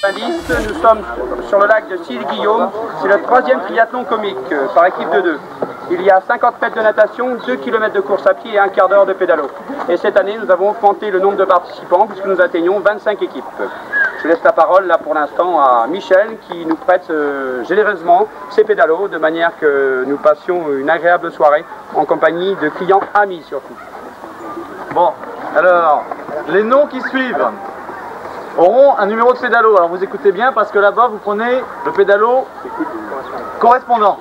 Indice, nous sommes sur le lac de Sille-Guillaume. C'est le troisième triathlon comique par équipe de 2. Il y a 50 mètres de natation, 2 km de course à pied et un quart d'heure de pédalo. Et cette année, nous avons augmenté le nombre de participants puisque nous atteignons 25 équipes. Je laisse la parole là pour l'instant à Michel qui nous prête généreusement ses pédalos de manière que nous passions une agréable soirée en compagnie de clients amis surtout. Bon, alors, les noms qui suivent auront un numéro de pédalo. Alors vous écoutez bien parce que là-bas vous prenez le pédalo correspondant.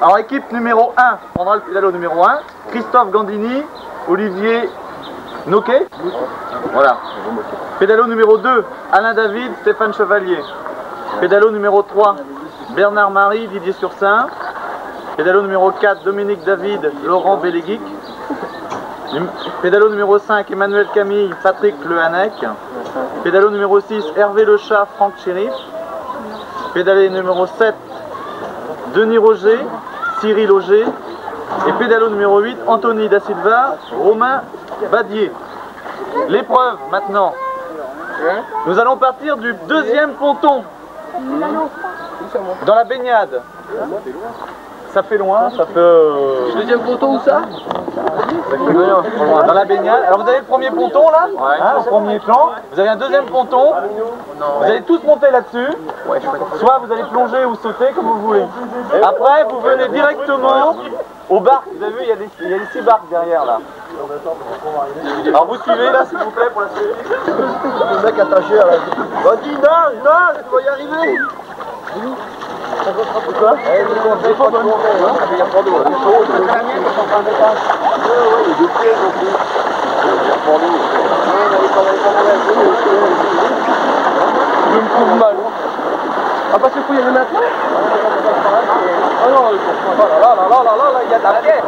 Alors équipe numéro 1 prendra le pédalo numéro 1, Christophe Gandini, Olivier Noquet. Voilà. Pédalo numéro 2, Alain David, Stéphane Chevalier. Pédalo numéro 3, Bernard Marie, Didier Sursin. Pédalo numéro 4, Dominique David, Laurent Belleguic. Pédalo numéro 5, Emmanuel Camille, Patrick Lehanec. Pédalo numéro 6, Hervé Lechat, Franck Chérif. Pédalo numéro 7, Denis Roger, Cyril Auger. Et pédalo numéro 8, Anthony Da Silva, Romain Badier. L'épreuve maintenant. Nous allons partir du deuxième ponton. Dans la baignade. Ça fait loin, ça peut... Deuxième ponton où ça? Dans la baignade. Alors vous avez le premier ponton là, hein, au premier plan. Vous avez un deuxième ponton. Vous allez tous monter là-dessus. Soit vous allez plonger ou sauter comme vous voulez. Après vous venez directement au barque. Vous avez vu, il y a les 6 barques derrière là. Alors vous suivez là s'il vous plaît pour la suite. Le mec attaché à la... Vas-y, nage, tu vas y arriver. Pourquoi? Il y a pas d'eau. Il y a pas d'eau. C'est la mienne qui est en train de passer. Oui, il y a deux pieds non plus. Il y a pas d'eau. Je me trouve mal. Ah parce qu'il faut y aller maintenant? Ah non, là, il y a de la pierre.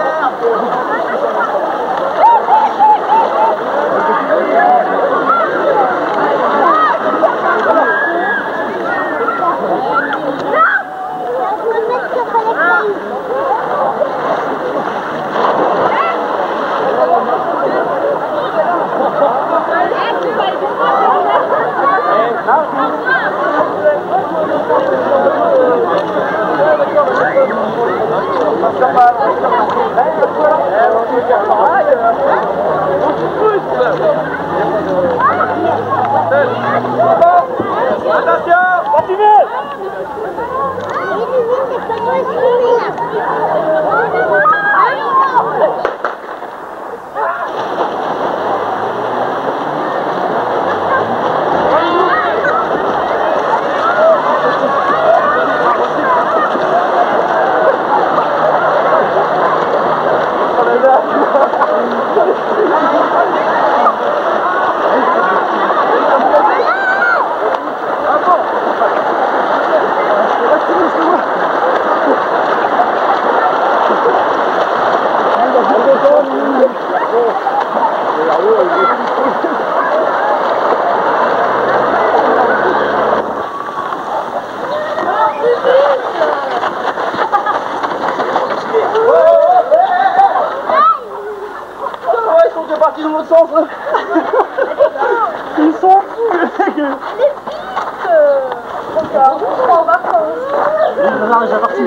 Attention, continuez. Parti dans l'autre sens. Ils sont fous les gars. Regarde, on va en vacances. On a déjà parti.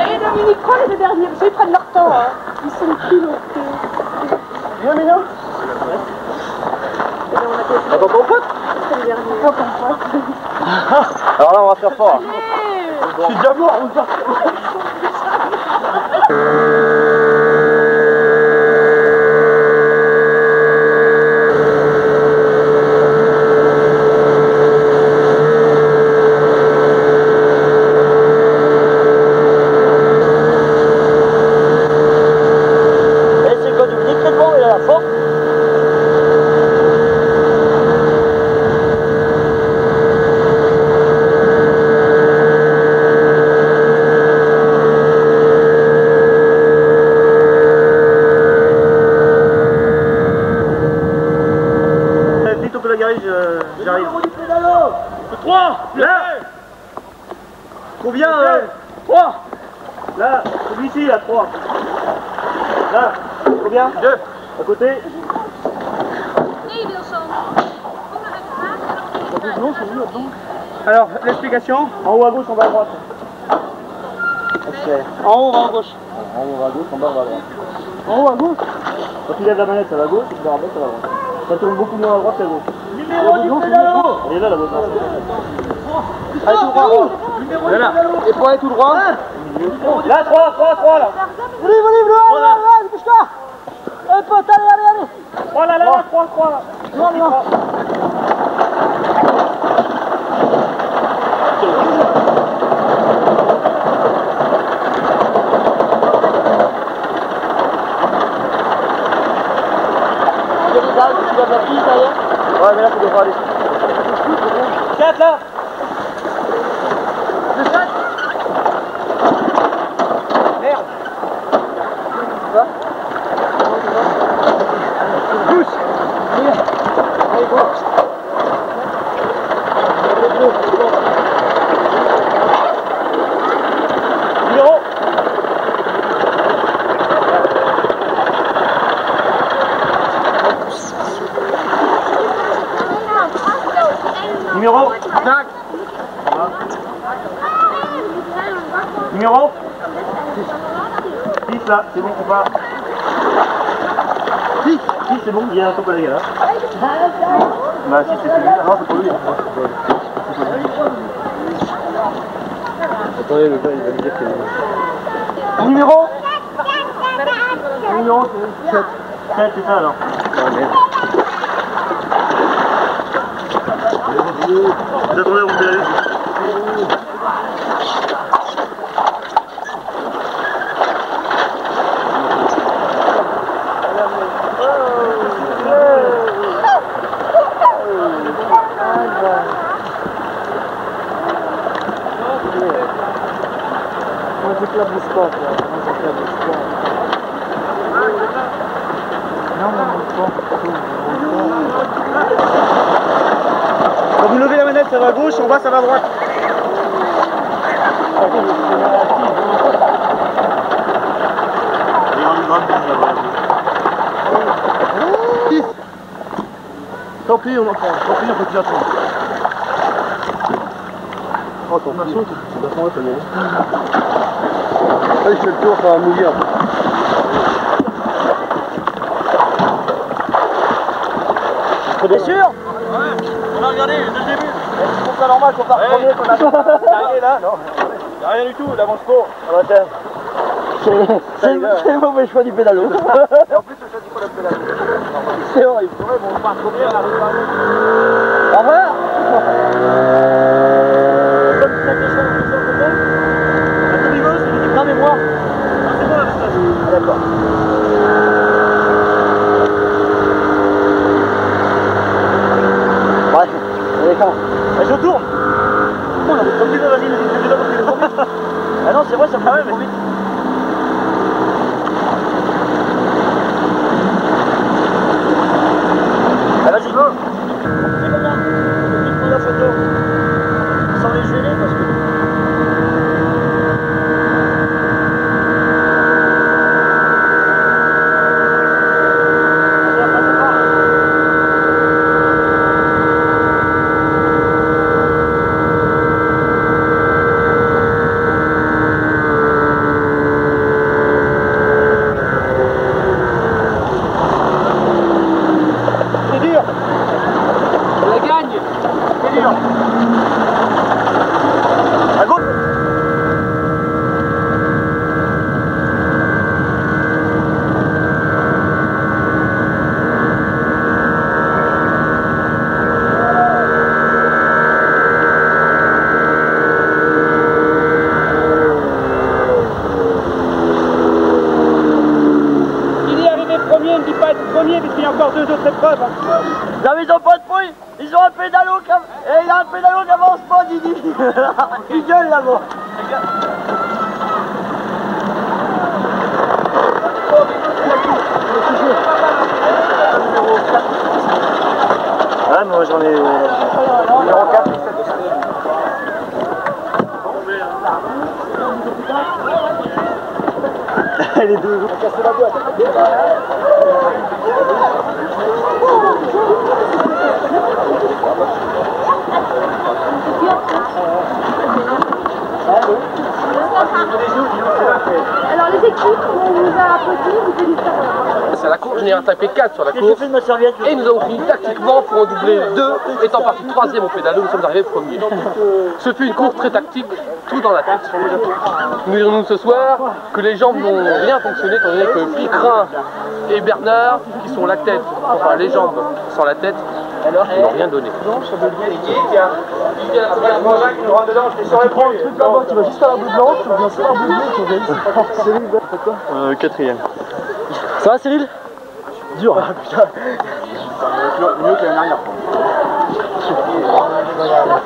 Et Dominique, prends les deux derniers, parce qu'ils prennent leur temps, hein. Ils sont pilotés. Viens, Mignon. Attends ton pote. C'est le dernier. Attends ton pote. Alors là on va faire fort. Je suis déjà mort, on va. Là, celui-ci, là, 3. Là, combien 2. À côté. Alors, l'explication. En haut à gauche, en bas à droite. En haut, on va à gauche. En haut à gauche, en bas à droite. En haut à gauche. Quand tu lèves la manette, ça va à gauche, et tu la rabaisses, ça va à droite. Ça tourne beaucoup moins à droite qu'à gauche. Numéro du pédalo. Elle est là, la gauche. Allez, tout droit. Voilà. Et pour aller tout droit. Là, 3 là. Allez, dépêche-toi. Un pote, allez. 3 là, 3 là. Non. Il y a des algues, tu vas faire qui derrière? Ouais, mais là, tu devras aller. 4 là. Le 5. Merde. Pousse. Allez, go. Numéro. Numéro 5. Numéro 6 là, c'est bon, on part. 6 c'est bon, il y a un top à les gars là. Bah 6 c'est celui-là, non c'est pour lui. Attendez, le gars il va me dire que... Numéro 7. 7 c'est ça alors. Ah merde. Vous attendez avant d'y aller. Moi j'éclabousse pas, moi j'éclabousse pas. Non, mais Quand vous levez la manette, ça va à gauche, en bas, ça va à droite. Tant pis, on peut plus attendre. Oh, ton façon, tu vas prendre le Allez, je fais le tour, ça va mouiller. T'es sûr? Ouais, on a regardé dès le début. Je trouve ça normal qu'on parte premier, qu'on a arrivé là, non? Y'a rien du tout, il avance pas. Ah bah tiens. c'est le mauvais choix du pédalo. Et en plus, le choix du pédalo. C'est horrible. C'est vrai, bon, on part premier, on arrive Au revoir. Non mais moi. C'est bon là, Ah, d'accord. Bref, allez, comment? je tourne. Oh, vas-y, vas-y. Ah non, c'est vrai, ça me fait trop vite. Ah vas-y, go. Fais comme ça. Je prends la photo. Sans les gêner parce que... À gauche. Il est arrivé premier, il ne dit pas être premier puisqu'il y a encore 2 autres épreuves. Non mais ils ont pas de bruit. Ils ont un pédalo comme... Et il y a un pédalo qui avance pas, Didi. Il gueule là-bas. Ah moi j'en ai... Numéro 4. Les deux. On a cassé la boîte. Alors les équipes, on nous a applaudi, vous devez faire. C'est à la course, j'en ai tapé 4 sur la course. J'ai fait de ma serviette. Et nous avons fini tactiquement pour en doubler 2, étant parti 3e au pédalo, nous sommes arrivés premier. Ce fut une course très tactique, tout dans la tête. Nous dirons ce soir que les jambes n'ont rien fonctionné, étant donné que Picrin et Bernard, qui sont la tête, enfin les jambes sans la tête, n'ont rien donné. Il y a qui nous rentre dedans, je t'ai sur les Prends le truc là-bas, tu vas juste à la boule blanche, tu vas sur la boule bleue, tu vas. Cyril, faites quoi? 4e. Ça va Cyril? Dur, ah putain. mieux que l'année dernière.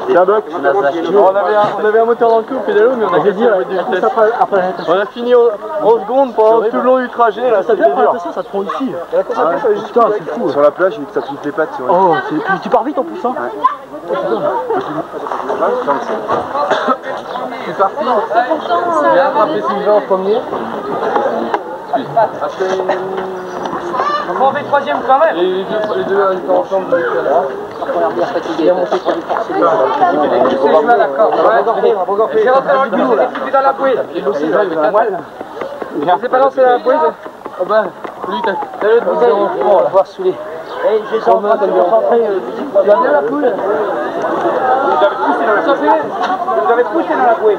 Tiens Doc, on avait un moteur dans le coup au pédalo, mais on a cassé la boîte de vitesse. On a fini en secondes pendant tout le long du trajet, là, c'était dur. Ça te prend ici. Putain, c'est fou. Sur la plage, j'ai vu que ça touche les pattes. Oh, tu pars vite en plus, hein. Je suis parti, j'ai attrapé Sylvain en premier. On fait 3e quand même. Et les deux étaient ensemble. Il a monté sur les forces. D'accord. J'ai rentré dans le cul, j'ai foutu dans la bouée. C'est pas lancé dans la bouée. Oh ben, lui, t'as le bouteille, on va voir saouler. Et j'ai ça en train de me concentrer. Tu as bien la poule? Vous avez poussé dans la bouée.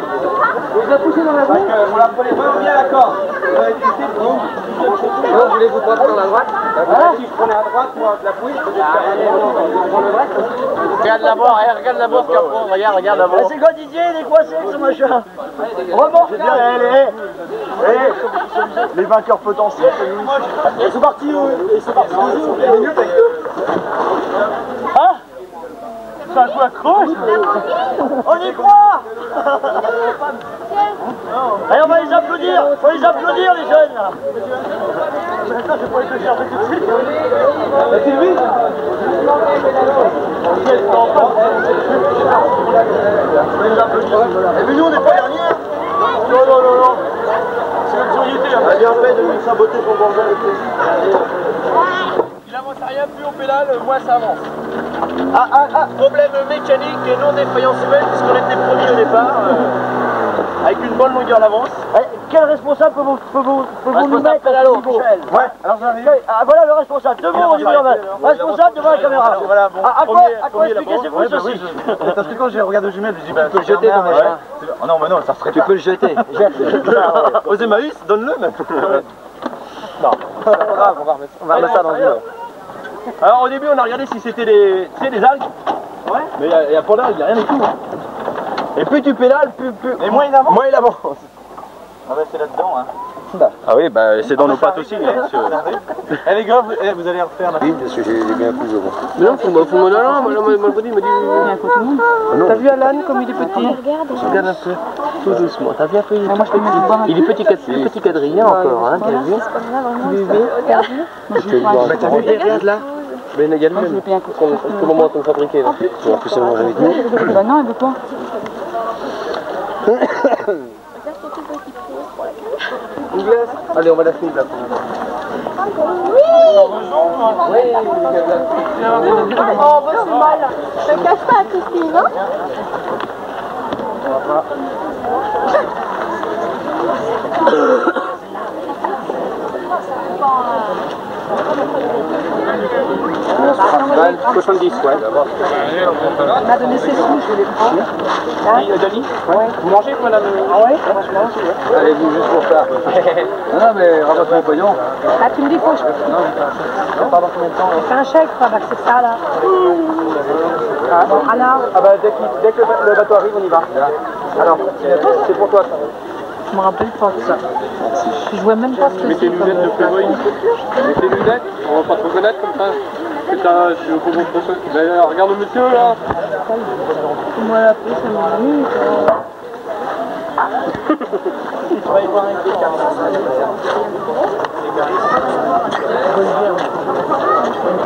Vous avez poussé dans la bouée. On la prenait vraiment bien d'accord. Vous avez poussé pour nous. Non, voulez-vous prendre dans la droite? Si je prenais à droite, moi, de la bouée, je peux faire Regarde d'abord, regarde d'abord ce qu'apprend, regarde d'abord. C'est quoi Didier, il est coincé avec ce machin. Je veux dire, les vainqueurs potentiels, c'est parti, c'est parti. Hein? C'est un coup à croche. On y croit. Allez, on va les applaudir. Faut les applaudir, les jeunes, là. Attends, je vais pas les chercher tout de suite. C'est lui. Mais nous, on n'est pas derniers. Non. C'est notre notoriété. On a bien fait de nous saboter son bordel. Il avance à rien, plus on pédale, moins ça avance. Problème mécanique et non défaillance humaine, puisqu'on était premiers au départ, avec une bonne longueur d'avance. Quel responsable peut vous nous mettre à niveau? Ouais, alors j'arrive. Ah, voilà le responsable. Deux mots au numéro 20. Responsable devant la caméra. Voilà, bon, À quoi expliquer ces fausses aussi? Parce que quand j'ai regardé au jumelle, je dis, Tu peux le jeter dans machin. Oh non, mais non, ça serait Tu peux le jeter. Aux Emmaüs, donne-le même. Non, c'est pas grave, on va remettre ça dans une. Alors au début, on a regardé si c'était des algues. Ouais. Mais il n'y a pas d'algues, il n'y a rien du tout. Et plus tu pédales, plus... Et moins il avance. Moins il avance. Ah bah c'est là-dedans, hein. Ah oui, bah c'est dans nos pattes aussi, bien sûr. Eh les gars, vous allez refaire là. Oui, parce que j'ai bien plus au bon. Non, faut me il m'a dit... T'as vu Alan comme il est petit? Regarde un peu, tout doucement. T'as vu un peu, il est petit quadrillé encore, hein, t'as vu? Bébé, t'as vu? T'as vu, regarde là. Ben également, au moment où on fabriquait là. En plus, ça mange avec nous. Bah non, elle veut quoi? Une glace? Allez, on va la finir là. Oh, bah c'est mal. Ça casse pas, Christine, hein? Bah, 70, ouais. On m'a donné ses sous, je vais les prendre. Denis, vous mangez, madame? Ah ouais? Allez-vous juste pour ça. Non, mais ramasse mon pognon. Ah, tu me dis quoi? Non, pardon, combien de temps? Fais un chèque, quoi, bah c'est ça là. Bon, alors, Ah bah dès que le bateau arrive, on y va. Alors, c'est pour toi ça. je me rappelle pas de ça. Je vois même pas ce que Mets c'est. tes lunettes de prévoyant. Mets tes lunettes, on va pas te reconnaître comme ça. Putain, je veux pas trop. Ben regarde le monsieur là. Moi la peau, ça m'ennuie.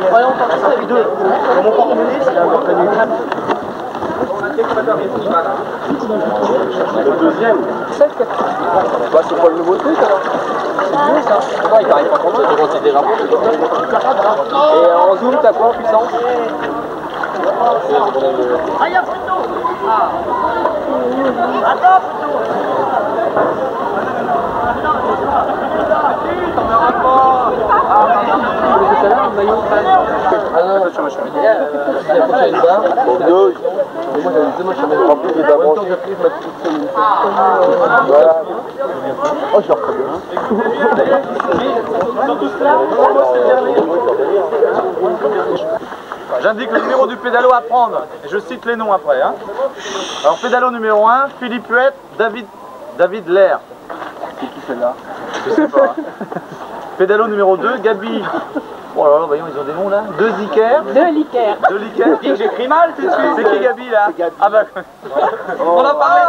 Voyons, on part avec deux. Mon porte-monnaie, c'est la reconnu. Le deuxième. Bah, c'est pas le nouveau truc alors. bien ça. Non, il t'arrive pas trop mal. Et en zoom, t'as quoi en puissance? Ah, il y a photo. Ah. Attends, photo. C'est là, le maillot. Ah non, la prochaine barre, c'est deux. Moi j'avais deux matchs à mettre en plus, j'ai pas mangé. Voilà. Oh, je leur bien. J'indique le numéro du pédalo à prendre, et je cite les noms après. Hein. Alors pédalo numéro 1, Philippe Huette, David Lair. C'est qui celle-là? Je sais pas. Pédalo numéro 2, Gabi. Oh là là, voyons, ils ont des noms là. Deux Iker. Deux Liker. Dis que j'écris mal tout de suite. C'est qui Gabi là? Ah bah. On en parle.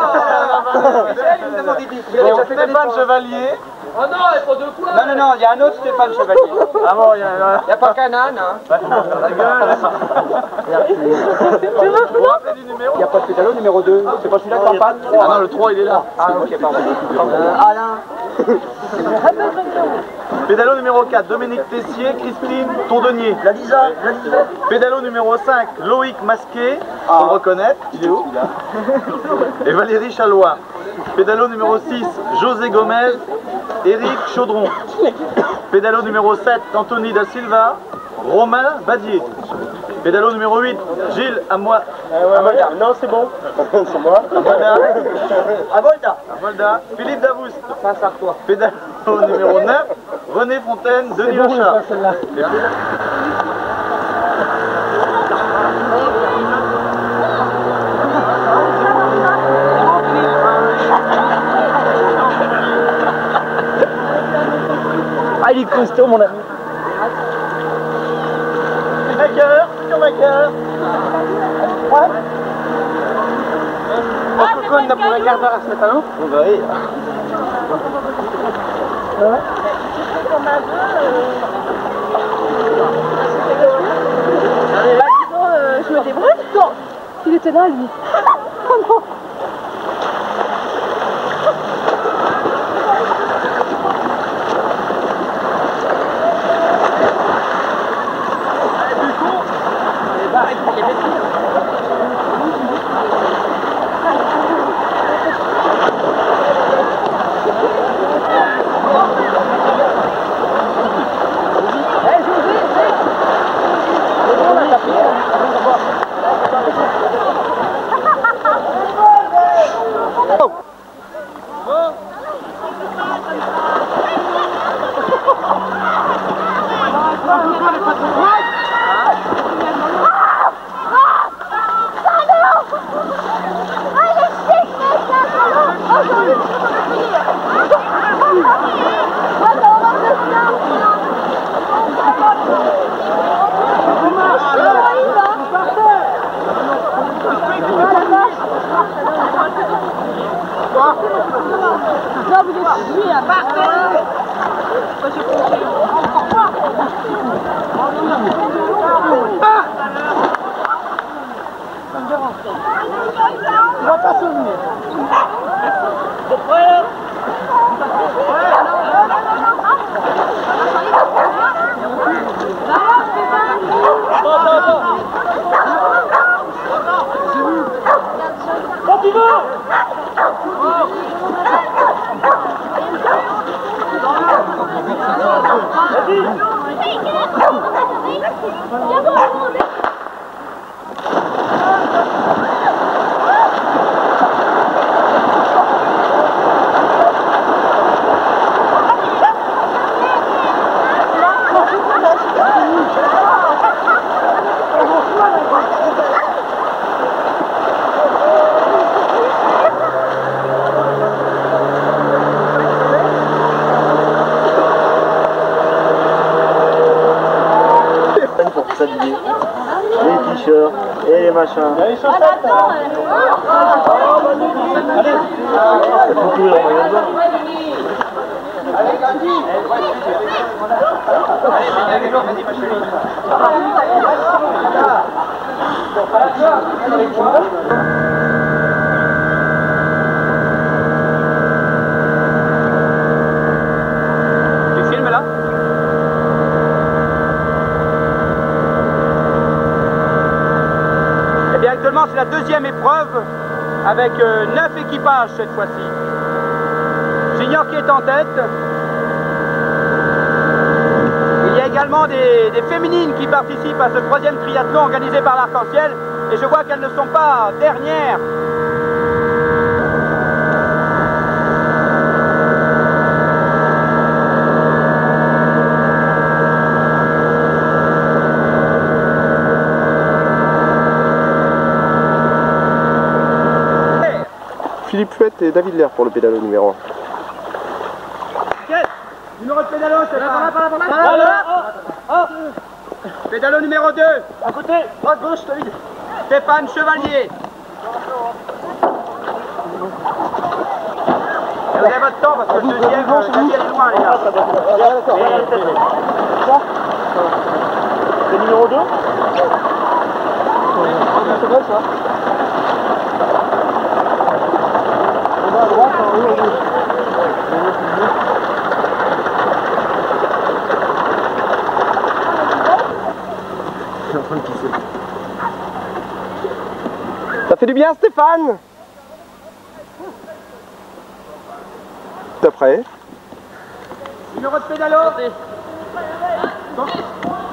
Stéphane Chevalier. Oh non, il faut deux fois. Non, non, non, il y a un autre Stéphane Chevalier. Ah bon, il y a. Il n'y a pas qu'un âne, hein. La gueule. Vous vous rappelez du numéro? Il n'y a pas de pédalo numéro 2. C'est pas celui-là que t'en parles? Ah non, le 3 il est là. Ah, ok, pardon. Pédalo numéro 4, Dominique Tessier, Christine Tondenier. La Lisa. Pédalo numéro 5, Loïc Masquet, faut le reconnaître, il est où? Et Valérie Chalois. Pédalo numéro 6, José Gomez, Éric Chaudron. Pédalo numéro 7, Anthony Da Silva, Romain Badier. Pédalo numéro 8, Gilles Amoilda. Non, c'est bon. C'est moi. Avolda. Philippe Davoust. Pédalo numéro 9, René Fontaine, Denis Lachat. Ah, il est costaud, mon ami. Pourquoi on a pour un quart d'heure à se mettre à l'eau? Bah oui. Je me débrouille. Non, il était là, lui. Oh non. Les t-shirts et les machins. Il y a les chaussettes. c'est la deuxième épreuve avec 9 équipages cette fois-ci. J'ignore qui est en tête. Il y a également des féminines qui participent à ce troisième triathlon organisé par l'Arc-en-Ciel et je vois qu'elles ne sont pas dernières. Philippe Fouette et David Lair pour le pédalo numéro 1. Numéro de pédalo, c'est pédalo numéro 2. À côté, droite, gauche, David. Stéphane Chevalier. Et vous avez votre temps parce que le deuxième, est loin les gars. C'est numéro 2. C'est bon ça. On va à droite, Ça fait du bien, Stéphane. T'es prêt? Numéro de pédalo.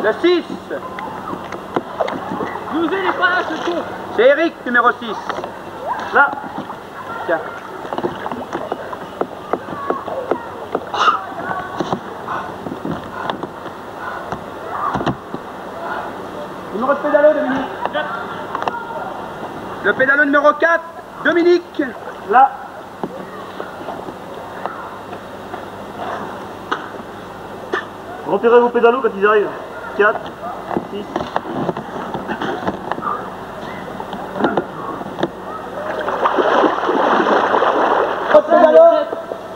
Le 6. Nous les pas ce con. C'est Eric, numéro 6. là. Tiens. Numéro de pédalo, Dominique. Le pédalo numéro 4, Dominique. Là. Repérez vos pédalos quand ils arrivent. 4, 6.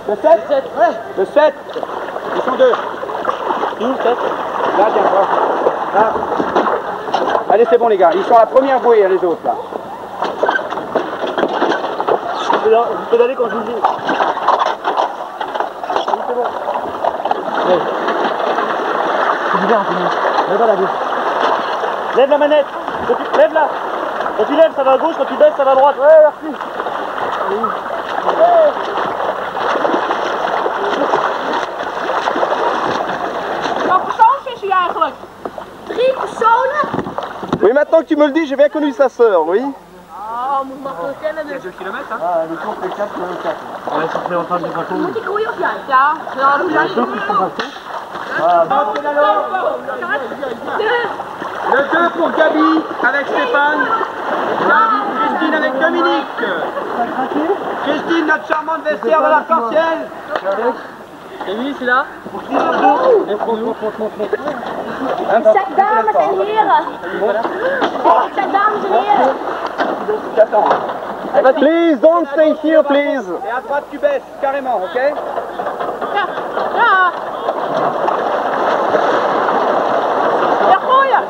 Le 7. Le 7. Ils sont 2. Où le 7? Là, tiens, voir. Là. Allez, c'est bon les gars, ils sont à la première bouée, les autres là. Vous pédalez quand je vous dis. C'est bon. C'est bien, Anthony. Lève la gauche. Lève la manette. Lève là. Quand tu lèves, ça va à gauche. Quand tu baisses, ça va à droite. Ouais, merci. Welke persoon is hij eigenlijk? 3 personen? Oui, maintenant que tu me le dis, j'ai bien connu sa sœur, oui. Oh, moet makkelijk kennen dus. 2 km hein. Ah, le tour fait 4 km. On est sorti en train de faire Moet ik groeien of jij? Ja, ja, doe jij. Le 2 pour Gabi avec Stéphane. Christine avec Dominique. Christine, notre charmante vestiaire de l'Arc-en-Ciel. Amy, c'est là. Zeg dames en heren. Zeg dames en heren. Please, don't stay here, please. Et à droite, tu baisses carrément, ok? Ja. Ja. Ja, gooien.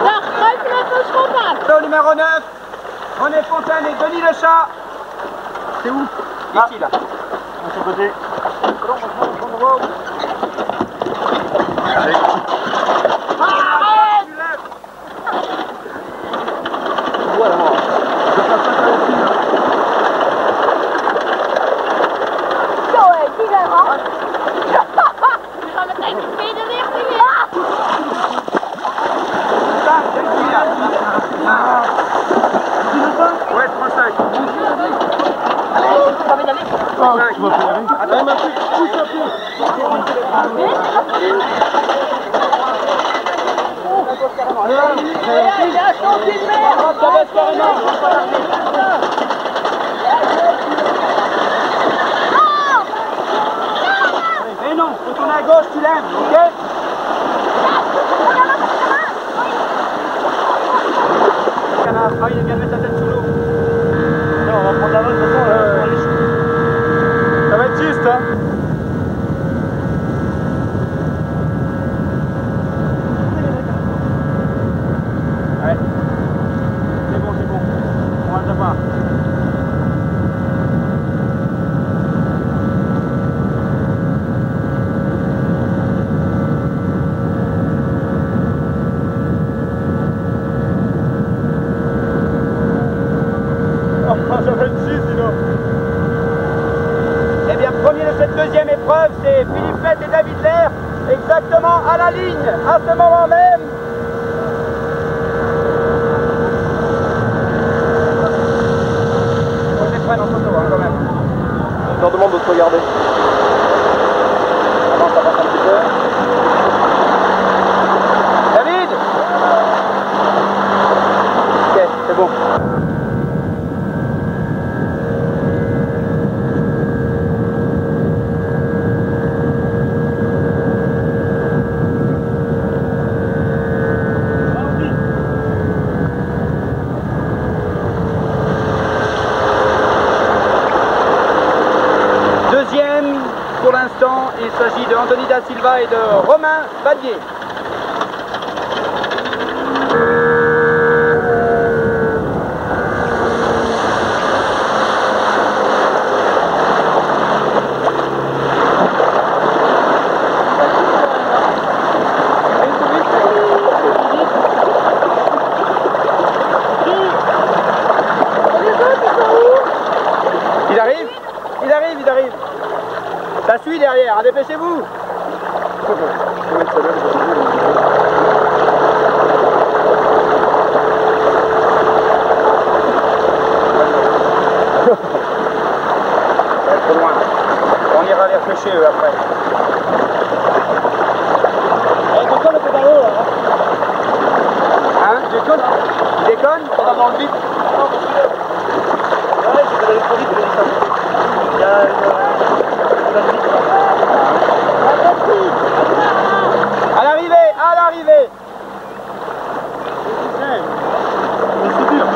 Ja, geef hem even een schop aan. Au numéro 9, René Fontaine et Denis Lechat. C'est où? Ici, là. De son côté. Zo hé, die zijn al. We gaan meteen de tweede richting in. Ouais, 35. Attends, pousse un peu. Ça baisse carrément. Mais non, faut tourner à gauche, tu l'aimes, ok? Canard, ah, il vient de mettre la tête sous l'eau. Non, on va prendre la bonne, de toute façon, on les choux. Ça va être juste, hein? Ouais. C'est bon, c'est bon. On va le savoir. Eh bien, premier de cette deuxième épreuve, c'est Philippe Fett et David Lair, exactement à la ligne, à ce moment même. On est prêt dans photo, hein, quand même. Je leur demande de te regarder. Avance un petit peu. David! Ok, c'est bon. Deuxième, pour l'instant, il s'agit de Anthony Da Silva et de Romain Vadier. Il arrive, il arrive, il arrive. Ça suit derrière, hein, dépêchez-vous. Trop loin. On ira les repêcher eux après. Attention le pédalo là. Hein? Déconne? Déconne? Ça va dans le vide. Non, parce que... Ouais, j'ai pédalé trop vite, il y a à l'arrivée, à l'arrivée. C'est dur.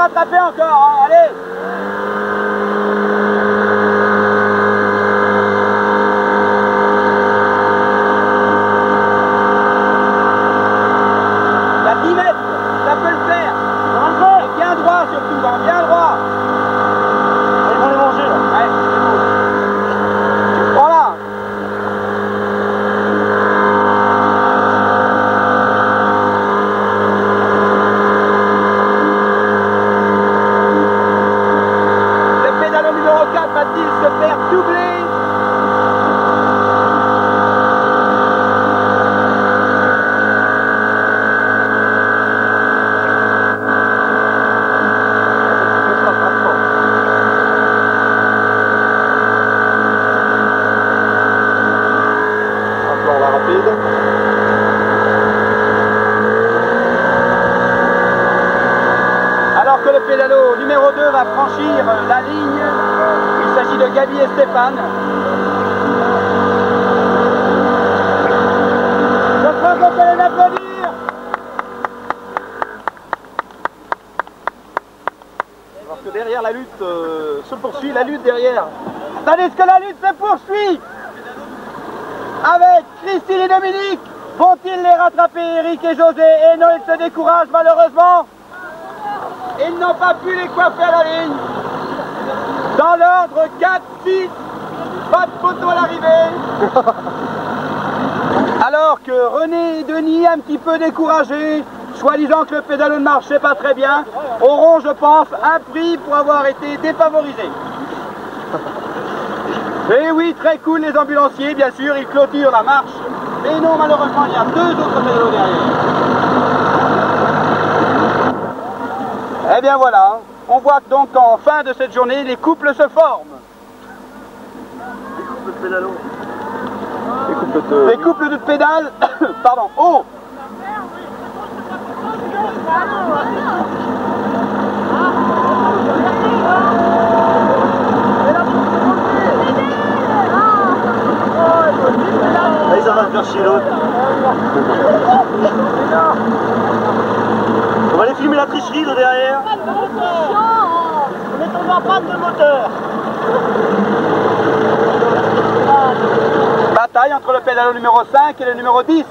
rattraper encore, hein, allez. Il y a 10 mètres, ça peut le faire. Et bien droit surtout, hein, bien droit. Ils vont les manger là. Ouais. Voilà. Le pédalo numéro 4 va-t-il se faire doubler? Alors que le pédalo numéro 2 va franchir la ligne, il s'agit de Gabi et Stéphane. Je crois qu'on peut les applaudir. Alors que derrière la lutte se poursuit, la lutte derrière. Tandis que la lutte se poursuit avec Christine et Dominique. Vont-ils les rattraper, Eric et José? Et non, ils se découragent malheureusement. Ils n'ont pas pu les coiffer à la ligne. Dans l'ordre 4, 6, pas de photo à l'arrivée. Alors que René et Denis, un petit peu découragés, soi-disant que le pédalo ne marchait pas très bien, auront, je pense, un prix pour avoir été défavorisés. Et oui, très cool les ambulanciers, bien sûr, ils clôturent la marche. Mais non, malheureusement, il y a 2 autres pédalos derrière. Eh bien voilà, on voit donc qu'en fin de cette journée, les couples se forment. Le pédalo. Les couples de pédales, pardon, oh! Allez, ça va faire chier l'autre. On va aller filmer la tricherie de derrière. On est tombé en panne de moteur. Bataille entre le pédalo numéro 5 et le numéro 10.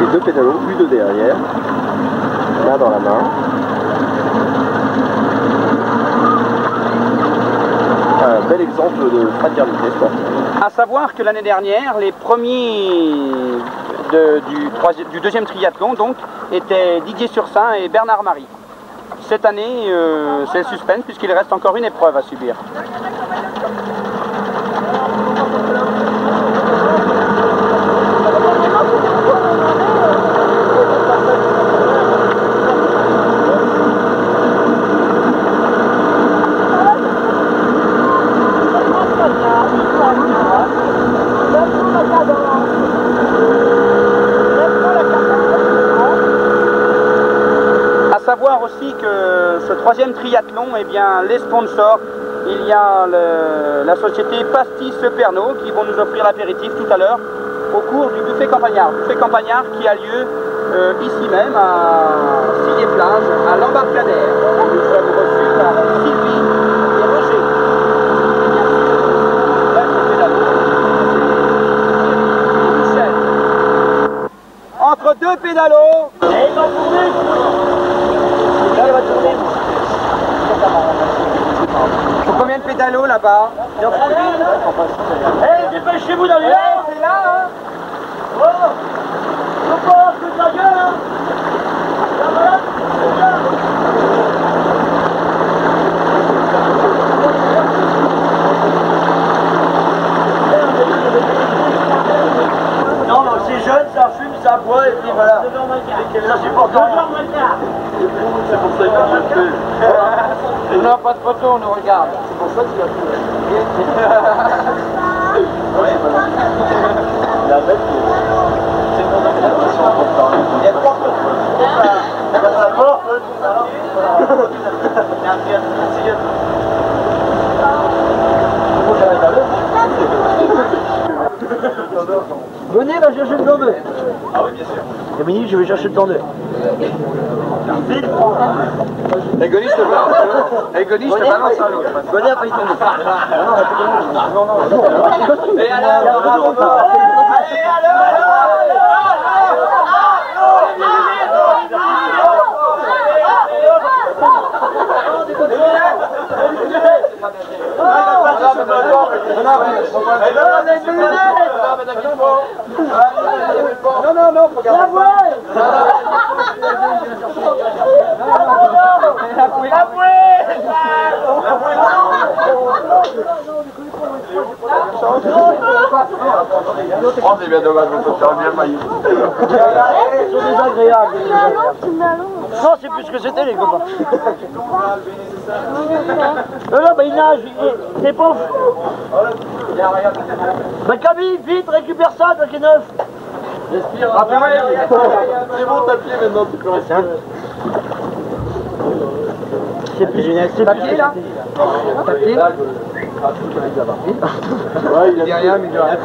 Les 2 pédalos, plus de derrière, là dans la main. Un bel exemple de fraternité sportive. À savoir que l'année dernière, les premiers du deuxième triathlon donc étaient Didier Sursin et Bernard Marie. Cette année, c'est le suspense puisqu'il reste encore une épreuve à subir. À savoir aussi que ce troisième triathlon, eh bien, les sponsors, il y a la société Pastis Pernod qui vont nous offrir l'apéritif tout à l'heure au cours du buffet campagnard. Buffet campagnard qui a lieu ici même à Sillé-Plage, à l'embarcadère. Nous sommes reçus par Sylvie et Roger. Entre 2 pédalos. Et il va tourner. Là, il va tourner. Faut combien de pédalos là-bas? Eh, dépêchez-vous d'aller là. C'est là, hein. Oh, je pense que ta gueule, hein. Là, voilà, c'est là. Non, non, c'est jeune, ça fume, ça boit, et puis voilà. Ça supporte rien. C'est pour ça que je fais. On n'a pas de photo, on nous regarde. C'est pour ça qu'il a plus. La bête, c'est mon organisation importante. Il y a 3 portes. La porte, Venez, va chercher le temps 2. Ah oui, bien sûr. Dominique, je vais chercher le temps 2. Egonis te balance à l'autre. Venez, après il tombe. Non. Et alors, non, faut garder. Oh, c'est bien dommage, mais faut faire bien maillot. Ils sont désagréables. Non, c'est plus ce que c'était, les copains. Non, bah il nage, il est pauvre. Bah Camille, vite, récupère ça, toi qui est neuf. Respire. C'est bon, t'as pied maintenant, tu peux respirer. C'est plus une papier là. Papier. Ouais, il dit rien, mais il dit rien.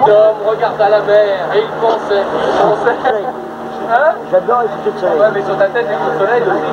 Tom regarde à la mer et il pensait. Hein? J'adore écouter le soleil. Ouais, mais sur ta tête, il y a le soleil aussi.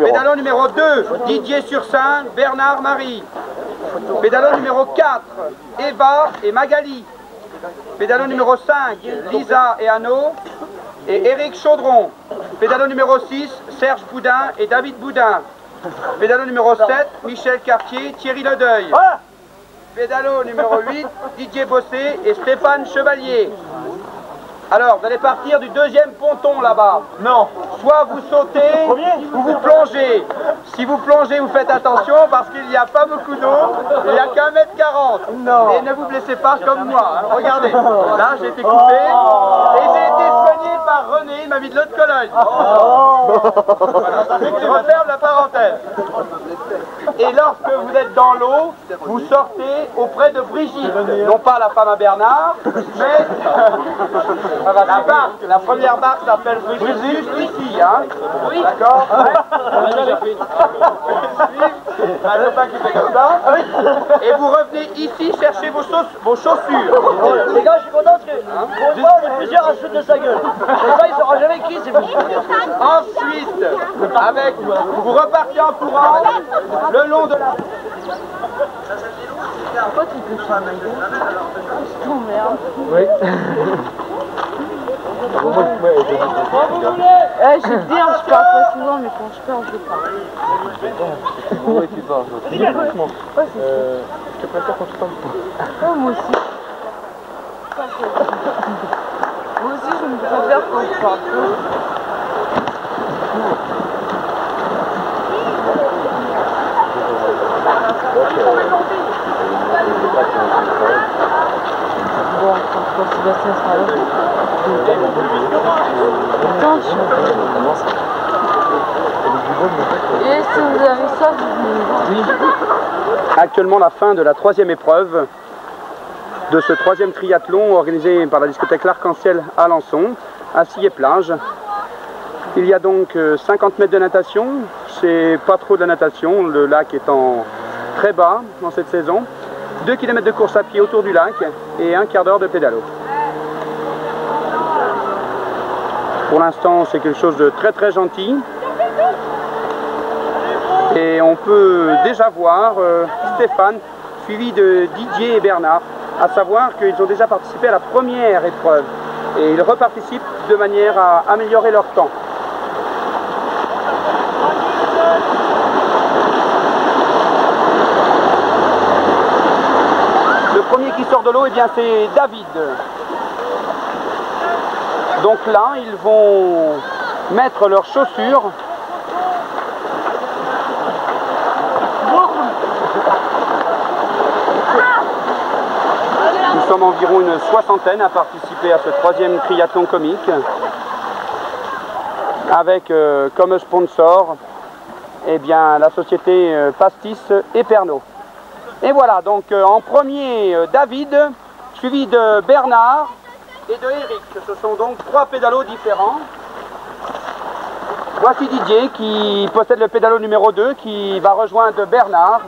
Pédalo numéro 2, Didier sur Seine, Bernard Marie. Pédalo numéro 4, Eva et Magali. Pédalo numéro 5, Lisa et Anno et Éric Chaudron. Pédalo numéro 6, Serge Boudin et David Boudin. Pédalo numéro 7, Michel Cartier, Thierry Ledeuil. Pédalo numéro 8, Didier Bossé et Stéphane Chevalier. Alors, vous allez partir du deuxième ponton là-bas. Non. Soit vous sautez, ou vous plongez. Si vous plongez, vous faites attention parce qu'il n'y a pas beaucoup d'eau, il n'y a qu'1 m 40. Non. Et ne vous blessez pas comme moi. Hein. Regardez, là j'ai été coupé et j'ai été soigné par René, il m'a mis de l'eau de Cologne. Voilà. Je referme la parenthèse. Et lorsque vous êtes dans l'eau, vous sortez auprès de Brigitte. Non pas la femme à Bernard, mais la barque. La première barque s'appelle Brigitte, juste ici. Hein. Oui. D'accord. Un copain qui fait comme ça. Et vous revenez ici chercher vos chaussures. Les gars, je suis content parce que pour moi, on est plusieurs à se foutre de sa gueule. Et ça, il saura jamais qui, c'est vous. Ensuite, vous repartez en courant le long de la... Oui. Je vais te dire, je parle pas souvent, mais quand je parle, je parle. Oui, tu parles. Je te préfère quand tu parles pas. Oh, moi aussi. Moi aussi, je me préfère quand je parle pas. Bon, quand Sébastien sera là. Attends, et si vous avez ça, vous venez. Actuellement la fin de la 3e épreuve de ce 3e triathlon organisé par la discothèque L'Arc-en-Ciel à Alençon, à Sillé-Plage. Il y a donc 50 mètres de natation, c'est pas trop de la natation, le lac étant très bas dans cette saison. 2 km de course à pied autour du lac et un quart d'heure de pédalo. Pour l'instant, c'est quelque chose de très très gentil. Et on peut déjà voir Stéphane, suivi de Didier et Bernard, à savoir qu'ils ont déjà participé à la première épreuve. Et ils reparticipent de manière à améliorer leur temps. Le premier qui sort de l'eau, eh bien c'est David. Donc là, ils vont mettre leurs chaussures. Nous sommes environ une soixantaine à participer à ce 3e triathlon comique, avec comme sponsor eh bien, la société Pastis et Pernod. Et voilà, donc en premier David, suivi de Bernard et de Eric. Ce sont donc 3 pédalos différents. Voici Didier qui possède le pédalo numéro 2 qui va rejoindre Bernard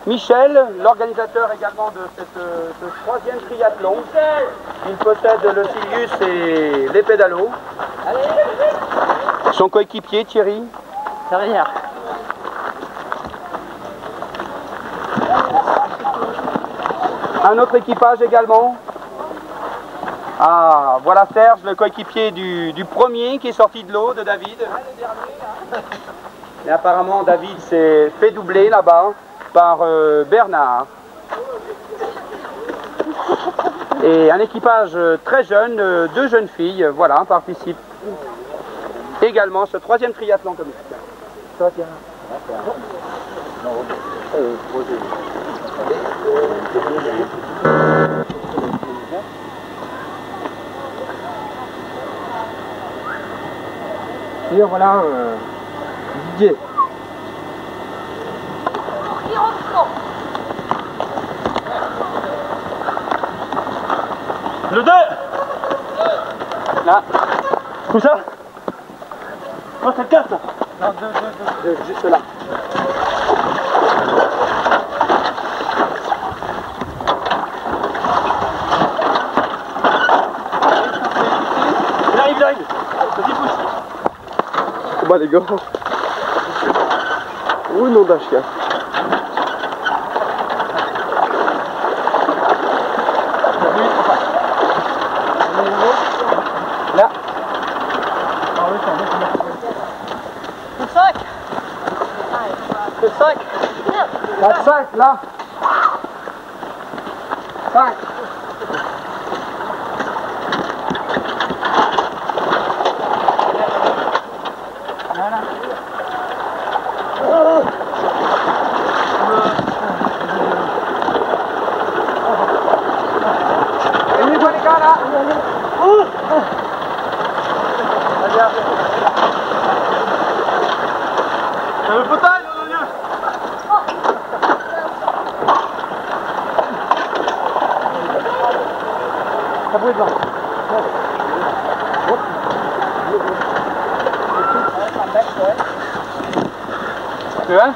Michel, l'organisateur également de ce troisième triathlon. Il possède le Silius et les pédalos. Son coéquipier Thierry. Derrière. Un autre équipage également. Ah, voilà Serge, le coéquipier du premier qui est sorti de l'eau, de David. Et apparemment David s'est fait doubler là-bas par Bernard. Et un équipage très jeune, deux jeunes filles, voilà, participent également à ce troisième triathlon comique. Et voilà Didier. Le 2. Là. Où ça? Oh, c'est le 4 là. Non, deux, juste là. Il arrive. Vas-y, pousse. Bah les gars. Ouh, nom d'un chien. Là. C'est 5. Là, 5, là. 5. Le fauteuil, mon Dieu. Ça bouge là. Tu vois?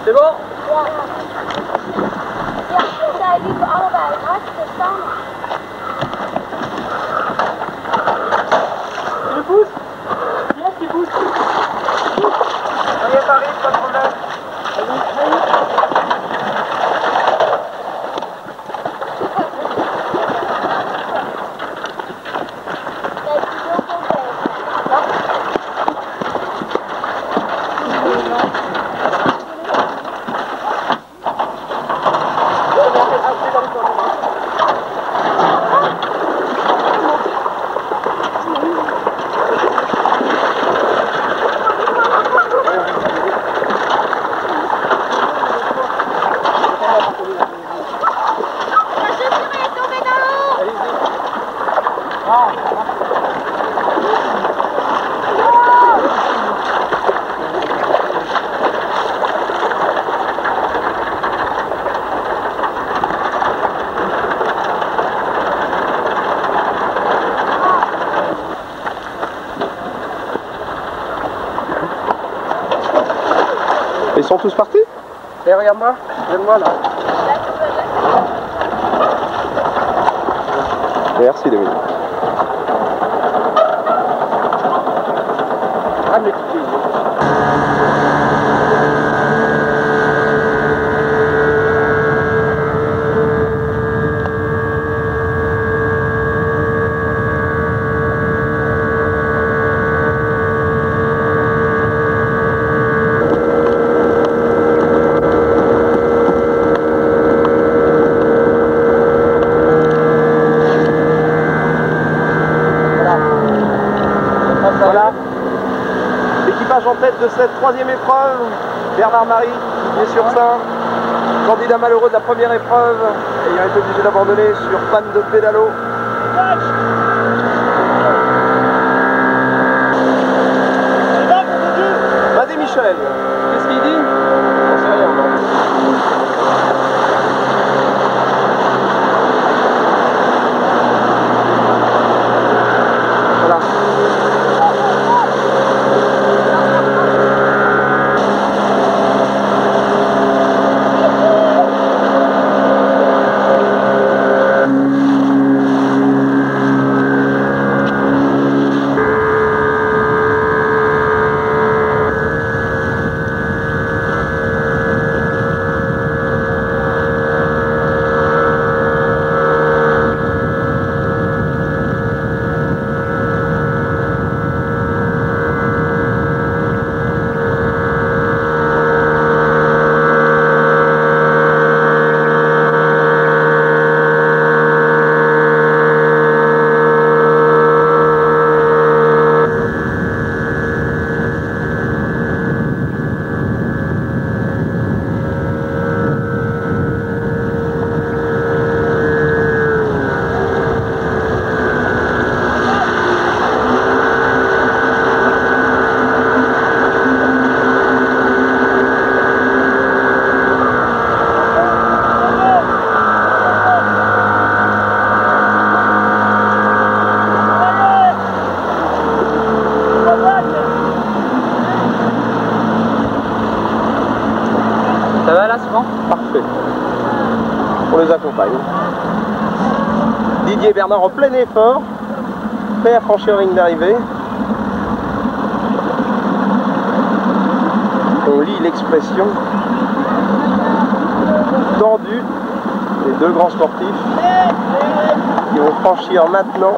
C'est bon? Ja, zij liepen allebei hartstikke samen. Tu pousses? Qui est-ce qui pousse? Ça y est, t'arrives, pas de problème. Ils sont tous partis? Et regarde-moi, là. Merci Dominique. Ah, mais tu Voilà. L'équipage en tête de cette troisième épreuve, Bernard Marie, qui est sur Saint, candidat malheureux de la première épreuve, ayant été obligé d'abandonner sur panne de pédalo. Michel. Qu'est-ce qu'il dit? On sait rien, non. Voilà. Ça va là, c'est bon? Parfait. On les accompagne. Didier Bernard en plein effort, prêt à franchir la ligne d'arrivée. On lit l'expression tendue des deux grands sportifs qui vont franchir maintenant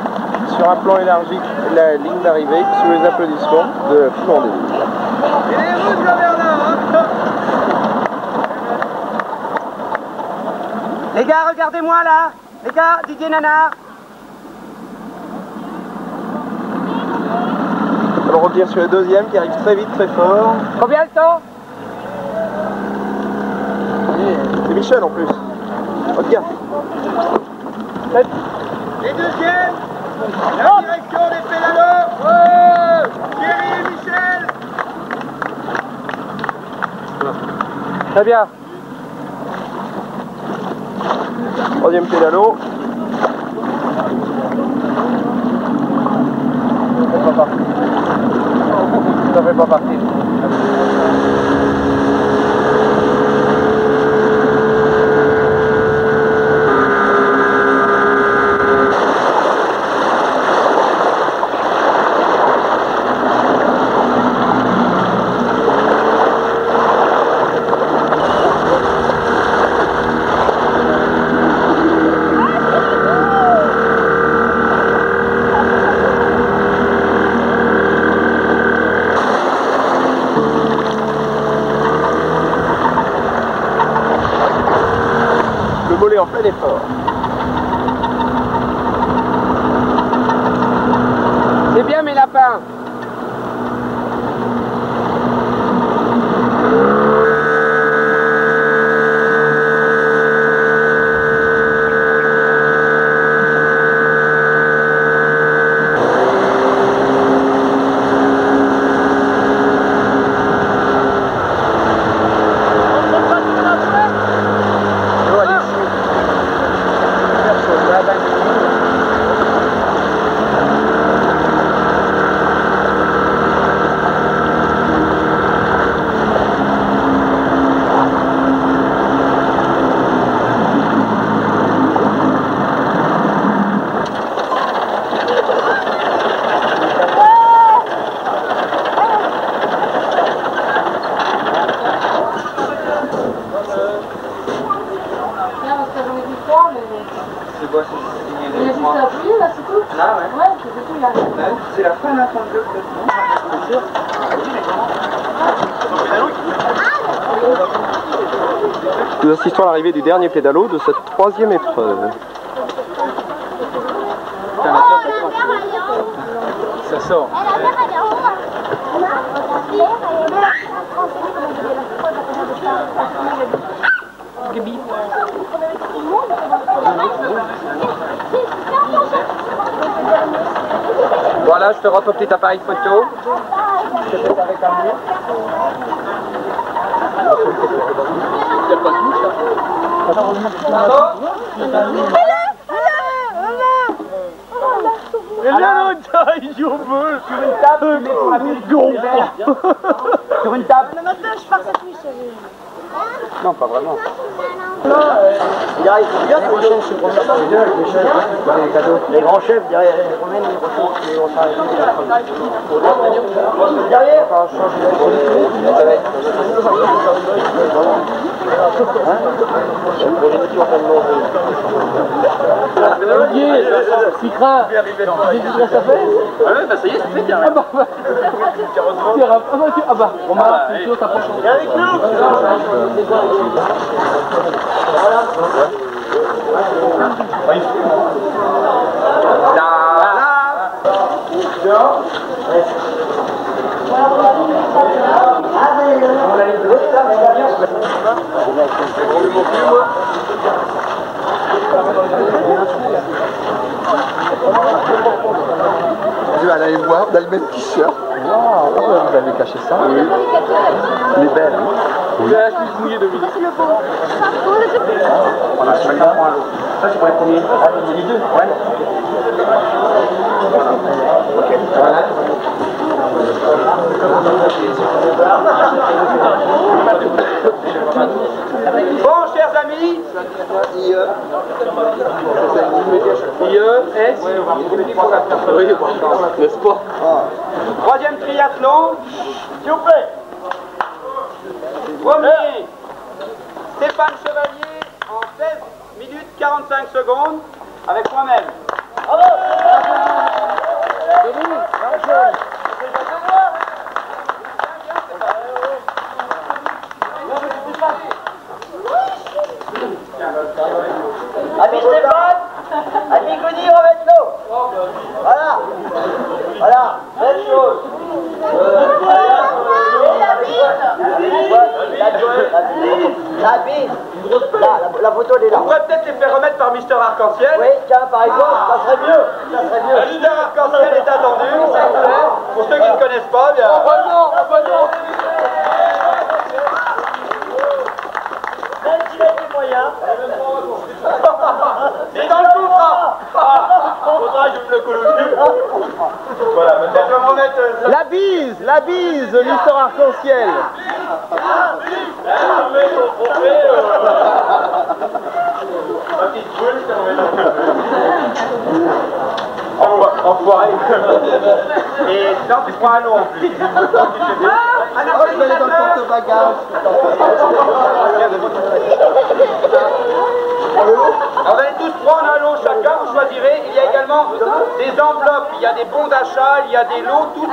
sur un plan élargi la ligne d'arrivée sous les applaudissements de Flandre. Les gars, regardez-moi là. Les gars, Didier Nanard. On revient sur le deuxième qui arrive très vite, très fort. Combien le temps? C'est Michel en plus. Regarde. Les deuxièmes, la direction des pédalos. Thierry et Michel. Très bien. Troisième pédalo. Ça fait pas partie. En plein effort. C'est bien mes lapins. C'est la fin d'un 32 Nous assistons à l'arrivée du dernier pédalo de cette troisième épreuve. Ça sort. Voilà, je te rentre au petit appareil photo. Il joue au boule sur une table, mais pour la sur une table. Je pars cette nuit, chérie. Non, pas vraiment. Il arrive bien, c'est prochain, c'est les cadeaux. Les grands chefs derrière, les promènes, les derrière. Olivier, Citra, tu sais ce que ça fait? Ah ouais, bah ça y est, c'est fait, tiens. Ah bah, remarque, c'est sûr, t'as pas changé. Viens avec nous. Je vais aller voir dans le même t-shirt. Wow, vous avez caché ça? Oui. Elle est belle. Vous avez la chemise mouillée de midi. C'est le beau. On a chacun prend un lot. Ça, c'est pour les premiers. Ah, les deux. Ouais. Ok. Voilà. Bon, chers amis, IE, S, N'est-ce pas? troisième triathlon, s'il vous plaît. Premier, Stéphane Chevalier en 16 minutes 45 secondes avec moi-même. Ami Stéphane, ami Conny, remets-nous. Voilà. Voilà, belle chose. La bise. Là, la photo elle est là. On pourrait peut-être les faire remettre par Mister Arc-en-Ciel. Oui, tiens, par exemple, ça serait mieux. Ça serait mieux. Mister Arc-en-Ciel est attendu, s'il vous plaît. Pour ceux qui ne connaissent pas, bien. Même s'il a des moyens. C'est dans le contrat. Faudra que je me le colle au cul. Voilà, peut-être je vais me remettre... La bise, Mister Arc-en-Ciel. Enfoiré. Et non, tu prends un lot en plus. Je vais aller dans le porte-bagages. Alors, vous allez tous prendre un lot chacun, vous choisirez. Il y a également des enveloppes, il y a des bons d'achat, il y a des lots, tout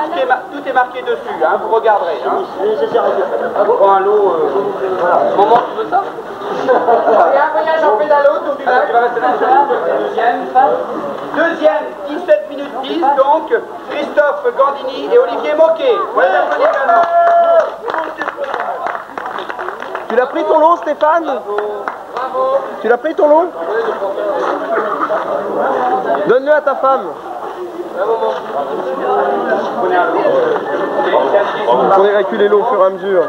est marqué dessus, hein, vous regarderez. Hein. On prend un lot. Voilà. Maman, tu veux ça? Il y a un voyage en pédalo autour du lac. Deuxième, 17 minutes 10, donc Christophe Gandini et Olivier Moquet. Voilà, applaudissements également. Tu l'as pris ton lot, Stéphane? Tu l'as pris ton lot? Donne-le à ta femme. Vous pourrez reculer l'eau au fur et à mesure.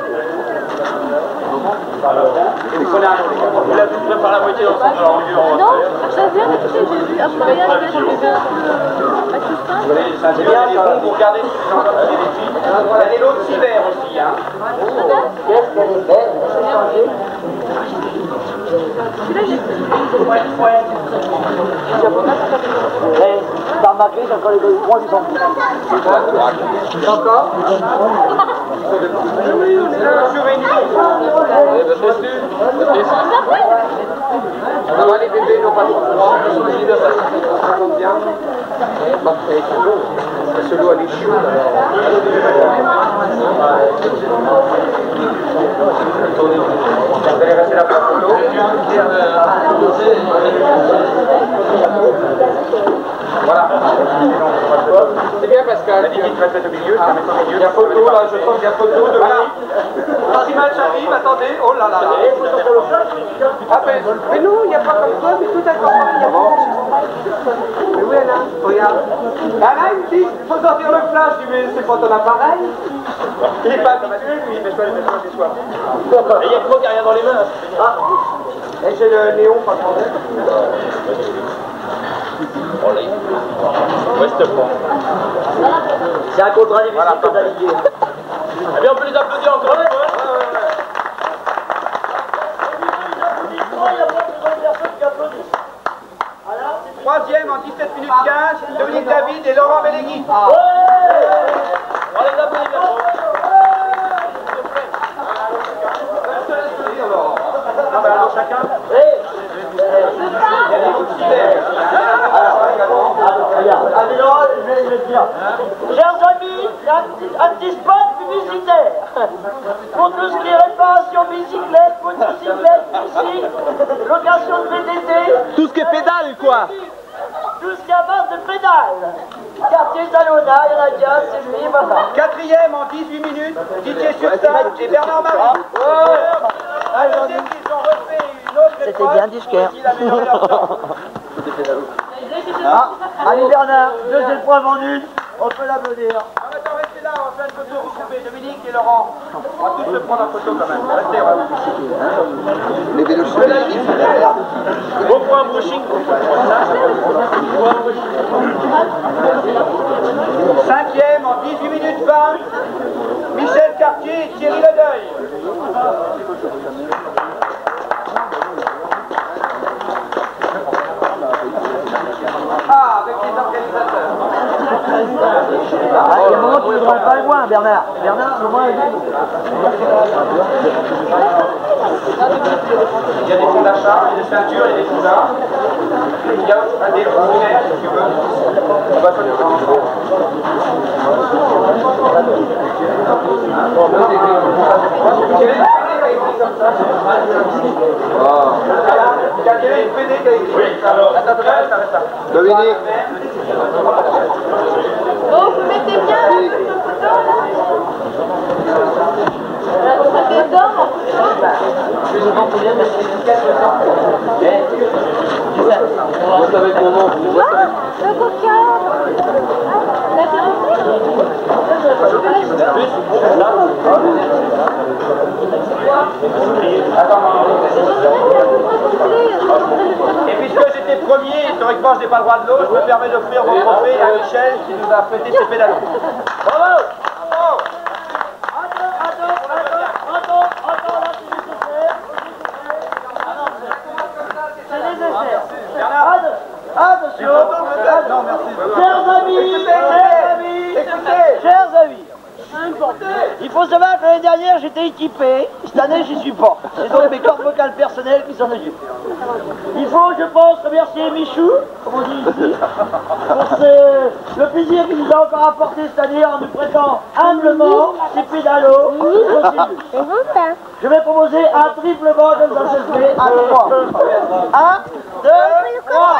Vous l'avez fait par la moitié dans son longueur. Non, ça vient de tout j'ai vu un mariage avec les deux. C'est bien, vous regardez sur les enveloppes des filles. Il y a des lots d'hiver aussi. Hein. Qu'est-ce qu'elle est belle. T'as remarqué, j'ai encore les deux points du sang. Encore? Oui, on est là, sur une les bébés n'ont pas trop froid, ils sont libres, ça tombe bien. Parfait, c'est bon. Ce lot, elle est chaude alors. Vous allez rester là pour la photo. Voilà. C'est bien Pascal. La limite reste au milieu, ça met au milieu. Il y a photo là, je sens qu'il y a photo de voilà. Image arrive, attendez, oh là là. Ah ben, mais non, il n'y a pas comme toi, mais tout est encore il y a pas. Mais oui Alain, regarde. Alain il me dit, il faut sortir le flash, je dis mais c'est pas ton appareil. Il n'est pas habitué, lui, mais je dois les mettre chez soi. Et il y a quoi qui a rien dans les mains? Ah, et j'ai le néon, pas de problème. Oh là, West Point. C'est un contrat difficile que d'allier. Eh bien, on peut les applaudir encore une fois. Troisième en 17 minutes 15, Dominique David et Laurent Bellégui. On les applaudit bien. Ah ben alors chacun. Chers amis, un petit spot publicitaire. Pour tout ce qui est réparation bicyclette, motocyclette, ici, location de VTT, Tout ce qui est pédale, quoi. tout ce qui est à base de pédale. Quartier Salona, il y en a déjà, c'est lui, voilà. Quatrième en 18 minutes, Didier Sursat et Bernard Marie. C'était bien disquaire. Ah, Allez Bernard, deuxième point vendu, on peut l'applaudir. attends, restez là, on va faire une photo regroupée. Dominique et Laurent. On va tous se prendre en photo quand même. Restez, Bon pour un brushing. Cinquième en 18 minutes 20, Michel Cartier et Thierry Ledeuil. Ah, avec les organisateurs. Ah, il y a un moment, tu ne devrais pas le voir, Bernard. Bernard, au moins, Il y a des fonds d'achat, il y a des ceintures, il y a des foulards. Il y a des luminaires, si tu veux. On va faire le prendre ensemble. Quelqu'un a une PD qui a écrit. Oui, alors. Reste. Dominique. Bon, vous mettez bien la photo là. Ça fait d'or. Moi, avec mon nom. Le coca. La Et puisque j'étais premier, théoriquement je n'ai pas le droit de l'eau, je me permets d'offrir mon trophée à Michel qui nous a prêté ses pédalos. Bravo! Attention, Non, merci. chers amis, il faut savoir que l'année dernière j'étais équipé, cette année j'y suis pas. C'est donc mes cordes vocales personnelles qui s'en occupent. Il faut, je pense, remercier Michou, comme on dit ici, pour le plaisir qu'il nous a encore apporté cette année en nous prêtant humblement ses pédalos. C'est bon ça. Je vais proposer un triple bord comme ça se fait à 3. 1, 2, 3.